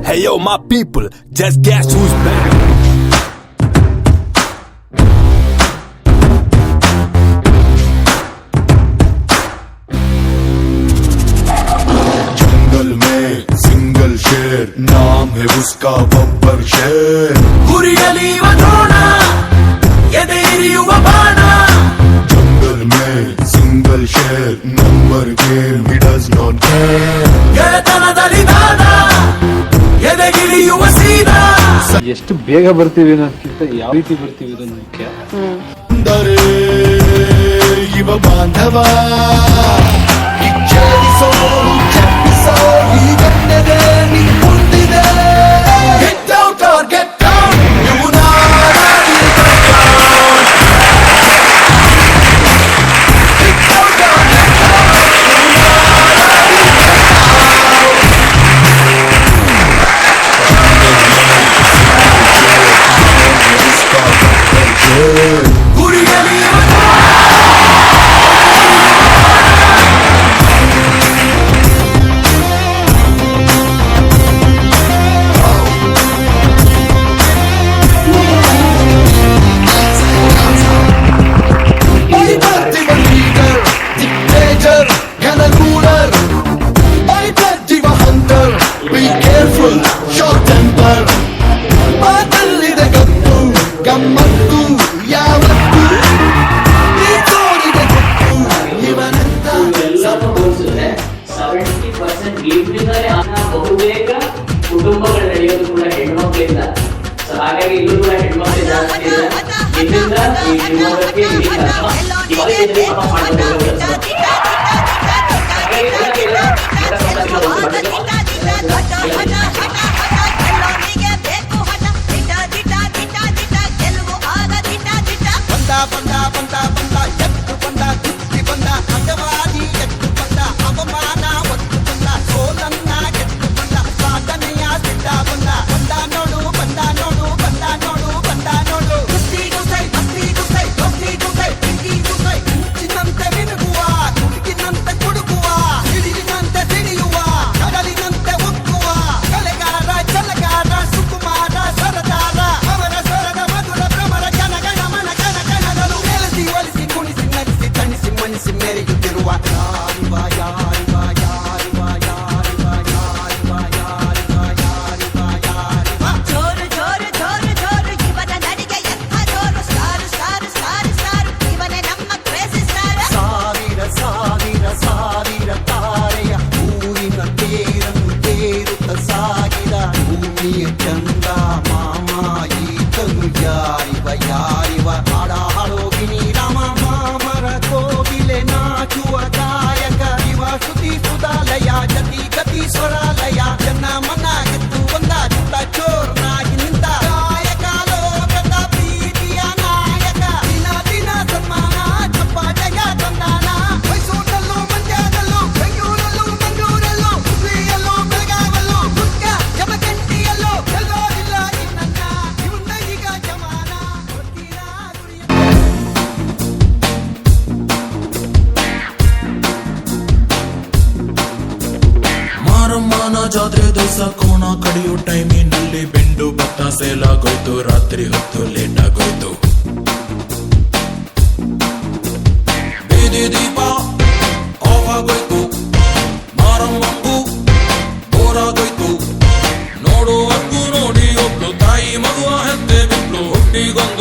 Hey yo, my people, just guess who's back. जंगल में single शेर, नाम है उसका बब्बर शेर. ಗುರಿಯಲಿಯುವ ದ್ರೋಣ ಎದೆಯಿರಿಯುವ ಬಾಣ जंगल में सिंगल शेर, number game he does not care. ಗೆಳೆತನದಲ್ಲಿ ದಾದ ಎದೆಗಿಳಿಯುವ ಸೀದಾ ಎಷ್ಟು ಬೇಗ ಬರ್ತೀವಿ ಅನ್ನೋದಕ್ಕಿಂತ ಯಾವ ರೀತಿ ಬರ್ತೀವಿ ಅನ್ನೋದು ಮುಖ್ಯ. ಅಂದರೆ ಇವ ಬಾಂಧವ ಕಿಚ್ಚರಿಸೋ ಚಪ್ಪಿಸೋ ಹೀಗನ್ನದೆ ನಿಂತುಕೊಂಡಿದೆ. Get out or get down ನೀವು ನಾರಾಗಿ Get out or get down ಗುರಿಯಲಿಯುವ leader, dictator, and a ruler. I bet you a hunter, be careful, short temper. ಮಾತಲ್ಲಿದೆ ಗತ್ತು ಗಮ್ಮತ್ತು ಯಾವತ್ತು ಈ ತೋರಿದೆ ಗೊತ್ತು ಇವನಂತ. ಎಲ್ಲರೂ ಹೋಲಿಸಿದ್ರೆ 70% ಇಲ್ಲಿಂದಲೇ ಬಹುಬೇಗ ಕುಟುಂಬಗಳು ನಡೆಯೋದು ಕೂಡ ಹೆಣ್ಮಕ್ಳಿಂದ. ಸೊ ಹಾಗಾಗಿ ಇಲ್ಲೂ ಕೂಡ ಹೆಣ್ಮಕ್ಳು ಜಾಸ್ತಿ ಇದೆ. ಇದರಿಂದ ಈ ಶಿವಮೊಗ್ಗಕ್ಕೆ ಇಡೀ ಕರ್ಮ ಇವಾಗ ಇದರಲ್ಲಿ ಪಾಪ ಮಾಡ್ಕೊಂಡು ಚಂದ ಮಾಮ ಈತನು ಯಾರಿವ ಯಾರಿವ ಹಾಡ ಹಾಡೋಗಿನಿ ರಾಮ ಮಾಮರ ಕೋಗಿಲೆ ನಾಚುವ ಗಾಯಕ ಇವ ಶ್ರುತಿ ಸುಧಾಲಯ ಜತಿ ಗತಿ ಸ್ವರಾಲಯ ಜನ ಮನ ಗೆದ್ದು ಬಂದ ಚುಟ್ಟ ಚೋರ್ನಾಗಿ ನಿಂತ ಗಾಯಕ ಲೋಕದ ಪ್ರೀತಿಯ ನಾಯಕ ದಿನ ದಿನ ಸನ್ಮಾನ ಚಪ್ಪ ಜಯ ತಂದಾನ ಮೈಸೂರಲ್ಲೂ ಮಂಡ್ಯದಲ್ಲೂ ಬೆಂಗಳೂರಲ್ಲೂ ಮಂಗಳೂರಲ್ಲೂ ಹುಬ್ಳಿಯಲ್ಲೂ ಬೆಳಗಾವಲ್ಲೂ ಮುಖ್ಯ ಜಮಖಂಡಿಯಲ್ಲೂ ಎಲ್ಲೋ ಇಲ್ಲ ಇನ್ನನ್ನ ಇವನ್ನ ಈಗ ಜಮಾನ ಗೊತ್ತಿಲ್ಲ ಮಾರಮ್ಮನ ಜಾತ್ರೆ ದಿವಸ ಕೋಣ ಕಡಿಯೋ ಟೈಮಿನಲ್ಲಿ ಬೆಂಡು ಭತ್ತ ಸೇಲಾಗೋಯ್ತು. ರಾತ್ರಿ ಹೊತ್ತು ಲೇಟ್ ಆಗೋಯ್ತು. ಬೀದಿ ದೀಪ ಆಫ್ ಆಗೋಯ್ತು. ಮಾರಮ್ಮಂಗೂ ಬೋರಾಗೋಯ್ತು. ನೋಡುವಕ್ಕೂ ನೋಡಿ ಒಬ್ಳು ತಾಯಿ ಮಗುವ ಹೆತ್ತೆ ಬಿಟ್ಲು. ಹುಟ್ಟಿಗೊಂದು